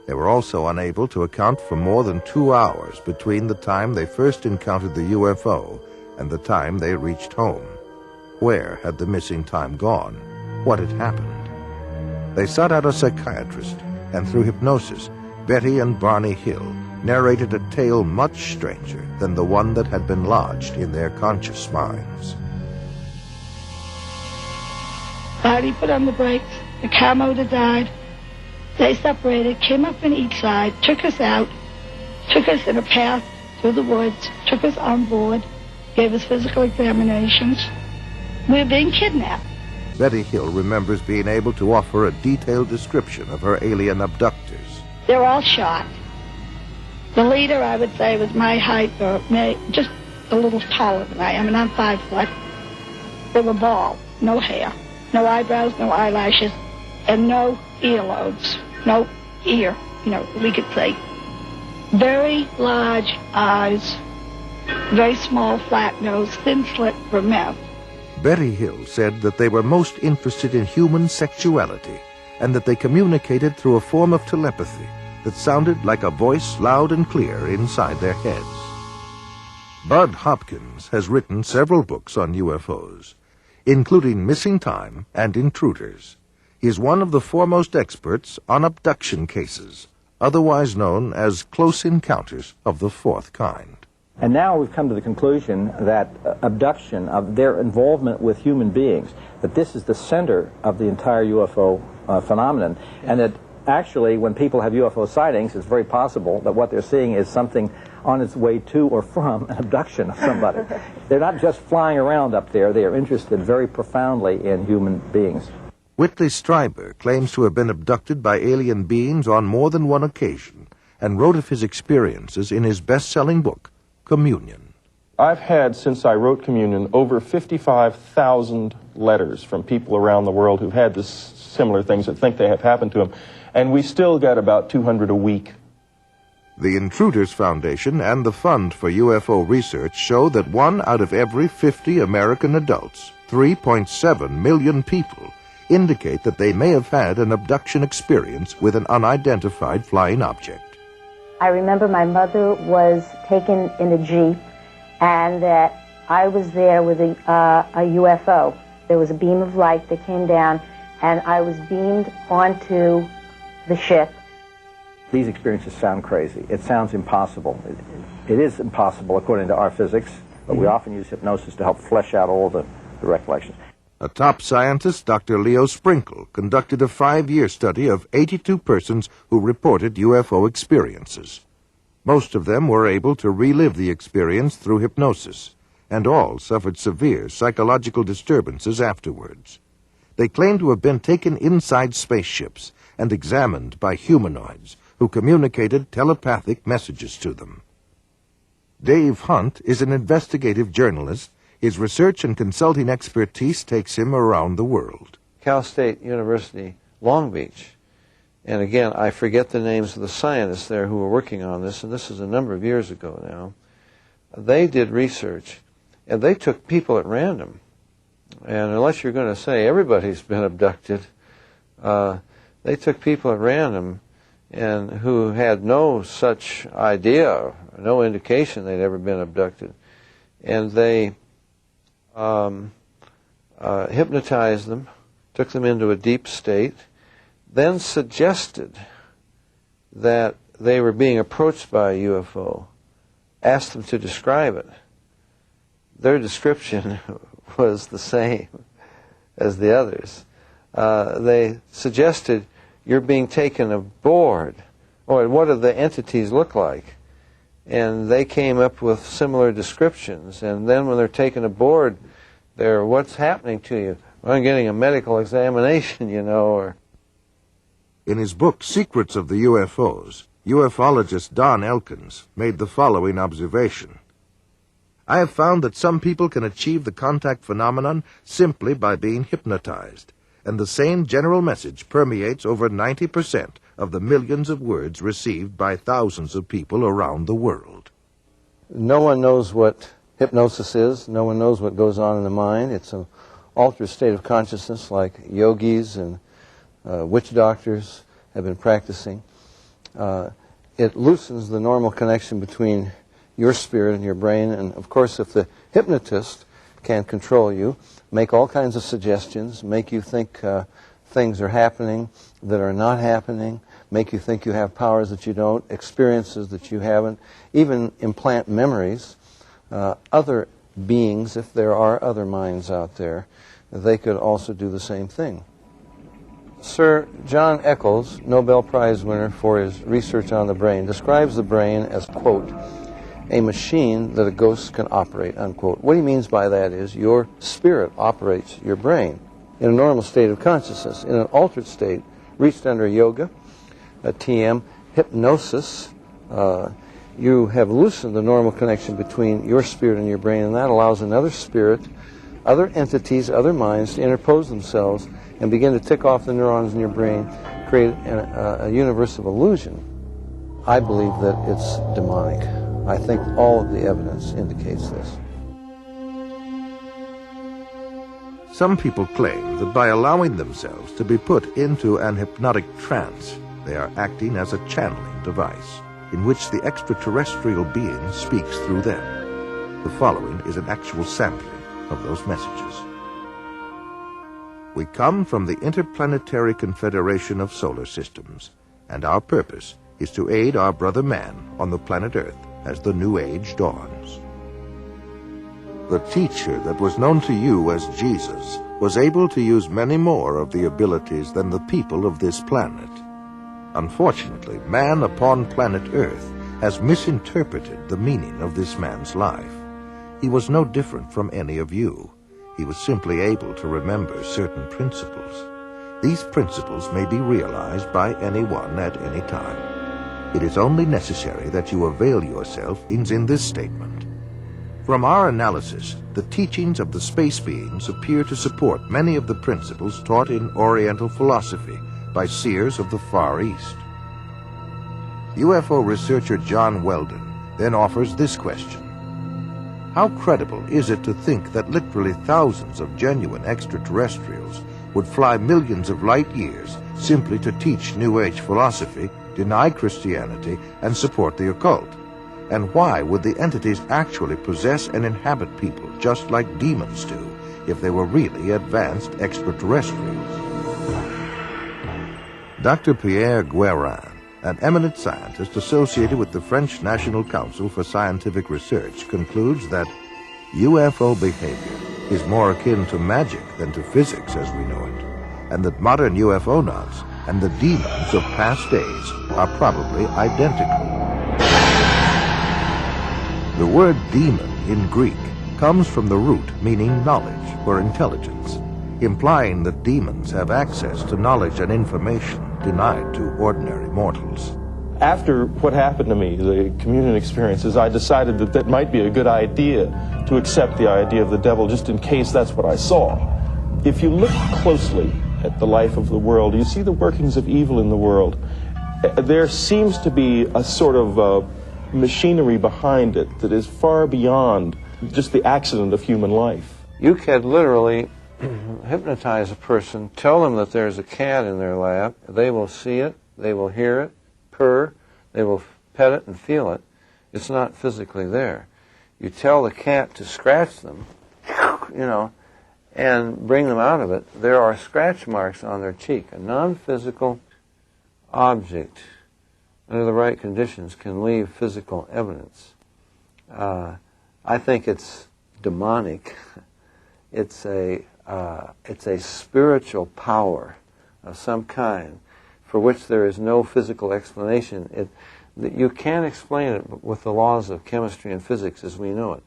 They were also unable to account for more than 2 hours between the time they first encountered the UFO and the time they reached home. Where had the missing time gone? What had happened? They sought out a psychiatrist, and through hypnosis, Betty and Barney Hill narrated a tale much stranger than the one that had been lodged in their conscious minds. Barney put on the brakes, the car motor died. They separated, came up on each side, took us out, took us in a path through the woods, took us on board, gave us physical examinations. We were being kidnapped. Betty Hill remembers being able to offer a detailed description of her alien abductors. They were all shot. The leader, I would say, was my height, or just a little taller than I am, and I'm 5 foot. They were bald, no hair, no eyebrows, no eyelashes, and no earlobes, no ear, we could say. Very large eyes, very small, flat nose, thin slit for mouth. Betty Hill said that they were most interested in human sexuality and that they communicated through a form of telepathy that sounded like a voice loud and clear inside their heads. Bud Hopkins has written several books on UFOs, including Missing Time and Intruders. He is one of the foremost experts on abduction cases, otherwise known as close encounters of the fourth kind. And now we've come to the conclusion that abduction, of their involvement with human beings, that this is the center of the entire UFO phenomenon, and that actually when people have UFO sightings, it's very possible that what they're seeing is something on its way to or from an abduction of somebody. They're not just flying around up there, they are interested very profoundly in human beings. Whitley Strieber claims to have been abducted by alien beings on more than one occasion and wrote of his experiences in his best-selling book, Communion. I've had, since I wrote Communion, over 55,000 letters from people around the world who've had this similar things that think they have happened to them, and we still get about 200 a week. The Intruders Foundation and the Fund for UFO Research show that 1 out of every 50 American adults, 3.7 million people, indicate that they may have had an abduction experience with an unidentified flying object. I remember my mother was taken in a Jeep, and that I was there with a UFO. There was a beam of light that came down, and I was beamed onto the ship. These experiences sound crazy. It sounds impossible. It is impossible according to our physics, but we often use hypnosis to help flesh out all the recollections. A top scientist, Dr. Leo Sprinkle, conducted a 5-year study of 82 persons who reported UFO experiences. Most of them were able to relive the experience through hypnosis, and all suffered severe psychological disturbances afterwards. They claimed to have been taken inside spaceships and examined by humanoids who communicated telepathic messages to them. Dave Hunt is an investigative journalist. His research and consulting expertise takes him around the world. Cal State University, Long Beach. And again, I forget the names of the scientists there who were working on this, and this is a number of years ago now. They did research, and they took people at random. And unless you're going to say everybody's been abducted, they took people at random and who had no such idea, no indication they'd ever been abducted. And they hypnotized them, took them into a deep state, then suggested that they were being approached by a UFO, asked them to describe it. Their description was the same as the others. They suggested, you're being taken aboard, or what do the entities look like? And they came up with similar descriptions, and then when they're taken aboard, they're, what's happening to you? Well, I'm getting a medical examination, you know, or... In his book, Secrets of the UFOs, ufologist Don Elkins made the following observation. I have found that some people can achieve the contact phenomenon simply by being hypnotized, and the same general message permeates over 90% of the millions of words received by thousands of people around the world. No one knows what hypnosis is. No one knows what goes on in the mind. It's an altered state of consciousness like yogis and witch doctors have been practicing. It loosens the normal connection between your spirit and your brain, and of course if the hypnotist can control you, make all kinds of suggestions, make you think things are happening that are not happening, make you think you have powers that you don't, experiences that you haven't, even implant memories. Other beings, if there are other minds out there, they could also do the same thing. Sir John Eccles, Nobel Prize winner for his research on the brain, describes the brain as, quote, a machine that a ghost can operate, unquote. What he means by that is your spirit operates your brain in a normal state of consciousness. In an altered state, reached under yoga, a TM, hypnosis, you have loosened the normal connection between your spirit and your brain, and that allows another spirit, other entities, other minds to interpose themselves and begin to tick off the neurons in your brain, create a universe of illusion. I believe that it's demonic. I think all of the evidence indicates this. Some people claim that by allowing themselves to be put into an hypnotic trance, they are acting as a channeling device, in which the extraterrestrial being speaks through them. The following is an actual sampling of those messages. We come from the Interplanetary Confederation of Solar Systems, and our purpose is to aid our brother man on the planet Earth as the new age dawns. The teacher that was known to you as Jesus was able to use many more of the abilities than the people of this planet. Unfortunately, man upon planet Earth has misinterpreted the meaning of this man's life. He was no different from any of you. He was simply able to remember certain principles. These principles may be realized by anyone at any time. It is only necessary that you avail yourself in this statement. From our analysis, the teachings of the space beings appear to support many of the principles taught in Oriental philosophy by seers of the Far East. UFO researcher John Weldon then offers this question. How credible is it to think that literally thousands of genuine extraterrestrials would fly millions of light years simply to teach New Age philosophy, deny Christianity, and support the occult? And why would the entities actually possess and inhabit people just like demons do if they were really advanced extraterrestrials? Dr. Pierre Guérin, an eminent scientist associated with the French National Council for Scientific Research, concludes that UFO behavior is more akin to magic than to physics as we know it, and that modern UFOnauts and the demons of past days are probably identical. The word demon in Greek comes from the root meaning knowledge or intelligence, implying that demons have access to knowledge and information denied to ordinary mortals. After what happened to me, the communion experiences, I decided that that might be a good idea to accept the idea of the devil just in case that's what I saw. If you look closely at the life of the world, you see the workings of evil in the world. There seems to be a sort of machinery behind it that is far beyond just the accident of human life. You can literally hypnotize a person, tell them that there's a cat in their lap, they will see it, they will hear it, purr, they will pet it and feel it. It's not physically there. You tell the cat to scratch them, and bring them out of it. There are scratch marks on their cheek. A non-physical object, under the right conditions, can leave physical evidence. I think it's demonic. It's a spiritual power of some kind for which there is no physical explanation. You can't explain it with the laws of chemistry and physics as we know it.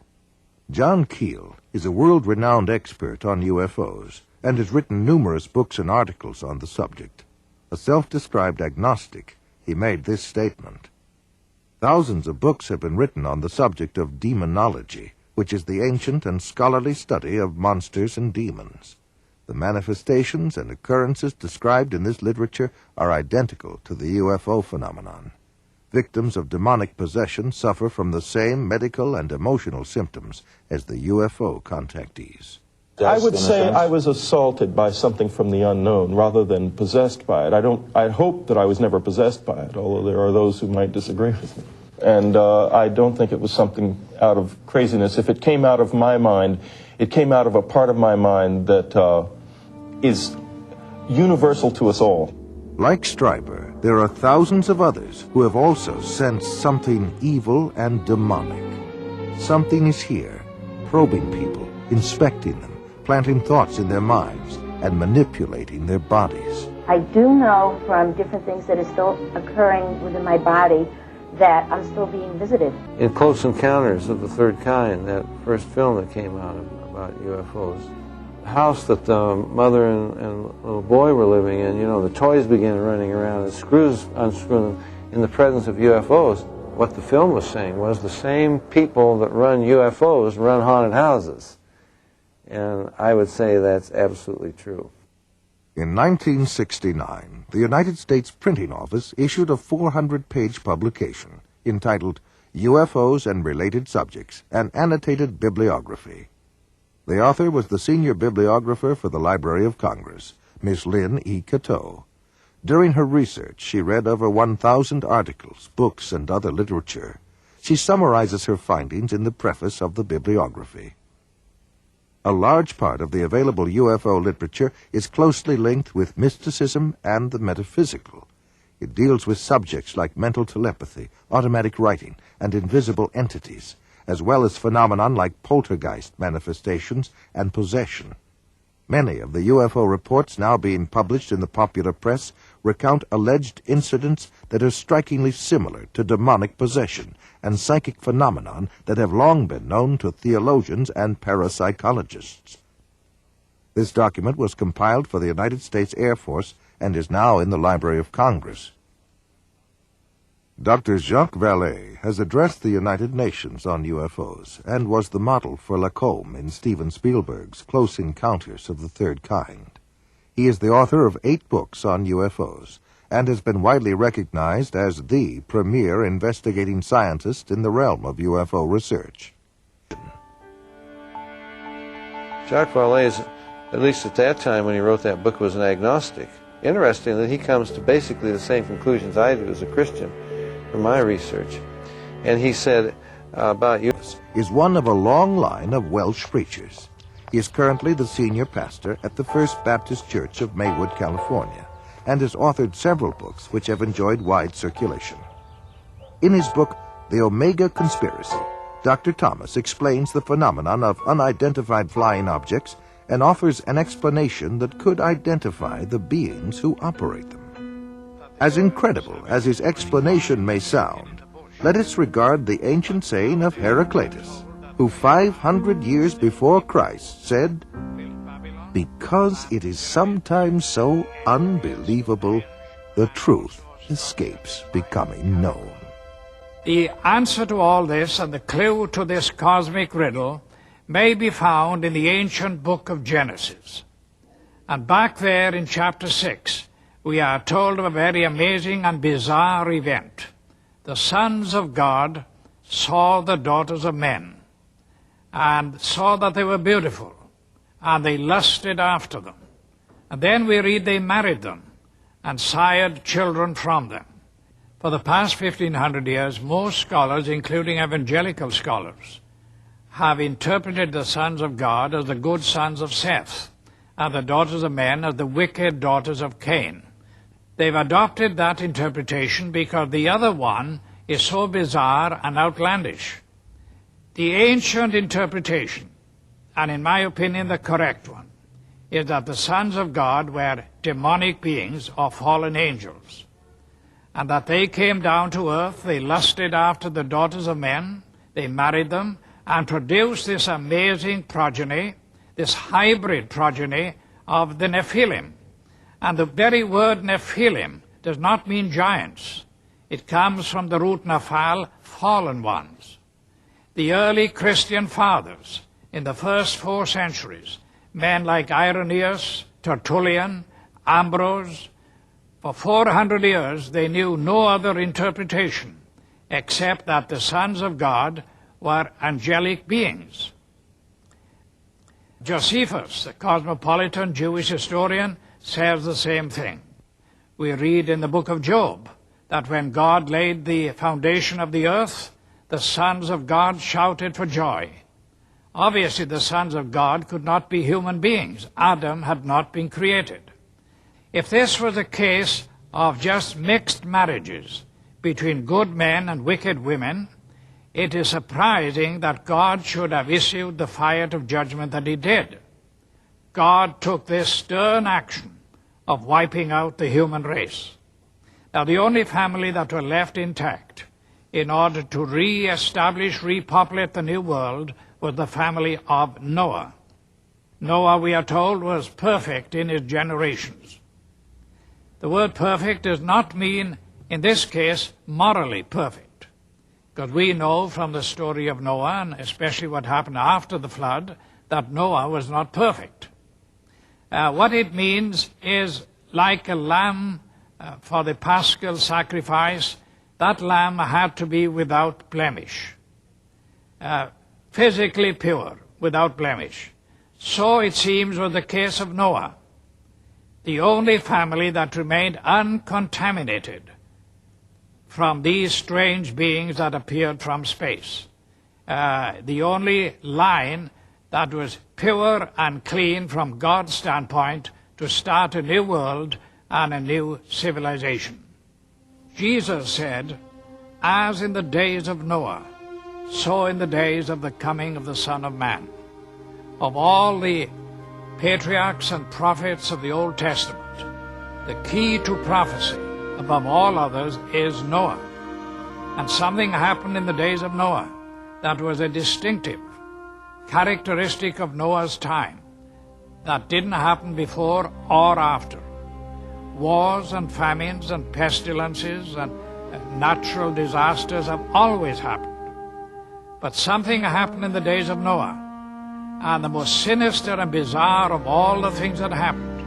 John Keel is a world-renowned expert on UFOs and has written numerous books and articles on the subject. A self-described agnostic, he made this statement. Thousands of books have been written on the subject of demonology, which is the ancient and scholarly study of monsters and demons. The manifestations and occurrences described in this literature are identical to the UFO phenomenon. Victims of demonic possession suffer from the same medical and emotional symptoms as the UFO contactees. I would say I was assaulted by something from the unknown rather than possessed by it. I hope that I was never possessed by it, although there are those who might disagree with me. And I don't think it was something out of craziness. If it came out of my mind, it came out of a part of my mind that is universal to us all. Like Stryper, there are thousands of others who have also sensed something evil and demonic. Something is here, probing people, inspecting them, planting thoughts in their minds, and manipulating their bodies. I do know from different things that are still occurring within my body that I'm still being visited. In Close Encounters of the Third Kind, that first film that came out about UFOs, the house that the mother and little boy were living in, the toys began running around and screws unscrew them in the presence of UFOs. What the film was saying was the same people that run UFOs run haunted houses. And I would say that's absolutely true. In 1969, the United States Printing Office issued a 400-page publication entitled UFOs and Related Subjects, an Annotated Bibliography. The author was the senior bibliographer for the Library of Congress, Miss Lynn E. Cateau. During her research, she read over 1,000 articles, books, and other literature. She summarizes her findings in the preface of the bibliography. A large part of the available UFO literature is closely linked with mysticism and the metaphysical. It deals with subjects like mental telepathy, automatic writing, and invisible entities, as well as phenomenon like poltergeist manifestations and possession. Many of the UFO reports now being published in the popular press recount alleged incidents that are strikingly similar to demonic possession and psychic phenomenon that have long been known to theologians and parapsychologists. This document was compiled for the United States Air Force and is now in the Library of Congress. Dr. Jacques Vallée has addressed the United Nations on UFOs and was the model for Lacombe in Steven Spielberg's Close Encounters of the Third Kind. He is the author of 8 books on UFOs and has been widely recognized as the premier investigating scientist in the realm of UFO research. Jacques Vallée, at least at that time when he wrote that book, was an agnostic. Interesting that he comes to basically the same conclusions I do as a Christian from my research. And he said about you is one of a long line of Welsh preachers. He is currently the senior pastor at the First Baptist Church of Maywood, California, and has authored several books which have enjoyed wide circulation. In his book, The Omega Conspiracy, Dr. Thomas explains the phenomenon of unidentified flying objects and offers an explanation that could identify the beings who operate them. As incredible as his explanation may sound, let us regard the ancient saying of Heraclitus, who 500 years before Christ said, "Because it is sometimes so unbelievable, the truth escapes becoming known." The answer to all this and the clue to this cosmic riddle may be found in the ancient book of Genesis. And back there in chapter 6, we are told of a very amazing and bizarre event. The sons of God saw the daughters of men and saw that they were beautiful, and they lusted after them. And then we read they married them and sired children from them. For the past 1,500 years, most scholars, including evangelical scholars, have interpreted the sons of God as the good sons of Seth, and the daughters of men as the wicked daughters of Cain. They've adopted that interpretation because the other one is so bizarre and outlandish. The ancient interpretation, and in my opinion the correct one, is that the sons of God were demonic beings or fallen angels, and that they came down to earth, they lusted after the daughters of men, they married them, and produced this amazing progeny, this hybrid progeny of the Nephilim. And the very word Nephilim does not mean giants. It comes from the root Nephal, fallen ones. The early Christian fathers in the first 4 centuries, men like Irenaeus, Tertullian, Ambrose, for 400 years they knew no other interpretation except that the sons of God were angelic beings. Josephus, the cosmopolitan Jewish historian, says the same thing. We read in the book of Job that when God laid the foundation of the earth, the sons of God shouted for joy. Obviously, the sons of God could not be human beings. Adam had not been created. If this was a case of just mixed marriages between good men and wicked women, it is surprising that God should have issued the fire of judgment that he did. God took this stern action of wiping out the human race. Now, the only family that were left intact in order to re-establish, repopulate the new world was the family of Noah. Noah, we are told, was perfect in his generations. The word perfect does not mean, in this case, morally perfect, because we know from the story of Noah, and especially what happened after the flood, that Noah was not perfect. What it means is like a lamb for the paschal sacrifice, that lamb had to be without blemish, physically pure, without blemish. So it seems was the case of Noah, the only family that remained uncontaminated from these strange beings that appeared from space. The only line that was pure and clean from God's standpoint to start a new world and a new civilization. Jesus said, "As in the days of Noah, so in the days of the coming of the Son of Man." Of all the patriarchs and prophets of the Old Testament, the key to prophecy above all others is Noah. And something happened in the days of Noah that was a distinctive characteristic of Noah's time that didn't happen before or after. Wars and famines and pestilences and natural disasters have always happened. But something happened in the days of Noah, and the most sinister and bizarre of all the things that happened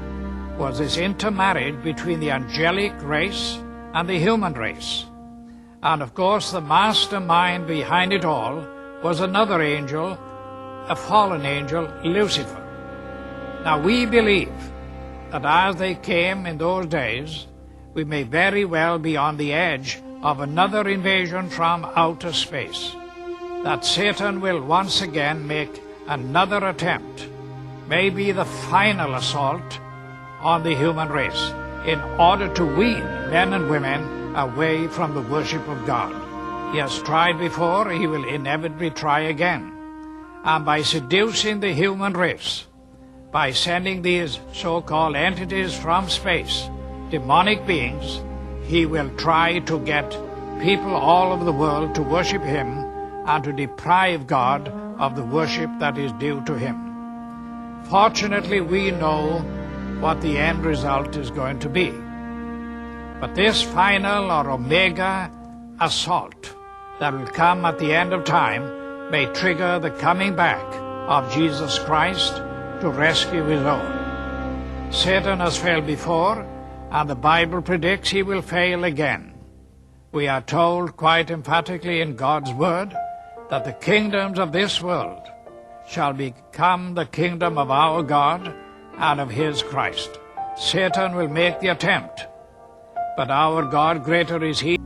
was this intermarriage between the angelic race and the human race. And of course the mastermind behind it all was another angel, a fallen angel, Lucifer. Now we believe that as they came in those days, we may very well be on the edge of another invasion from outer space, that Satan will once again make another attempt, maybe the final assault on the human race, in order to wean men and women away from the worship of God. He has tried before, he will inevitably try again. And by seducing the human race, by sending these so-called entities from space, demonic beings, he will try to get people all over the world to worship him and to deprive God of the worship that is due to him. Fortunately, we know what the end result is going to be. But this final or omega assault that will come at the end of time may trigger the coming back of Jesus Christ to rescue his own. Satan has failed before, and the Bible predicts he will fail again. We are told quite emphatically in God's Word that the kingdoms of this world shall become the kingdom of our God and of his Christ. Satan will make the attempt, but our God, greater is he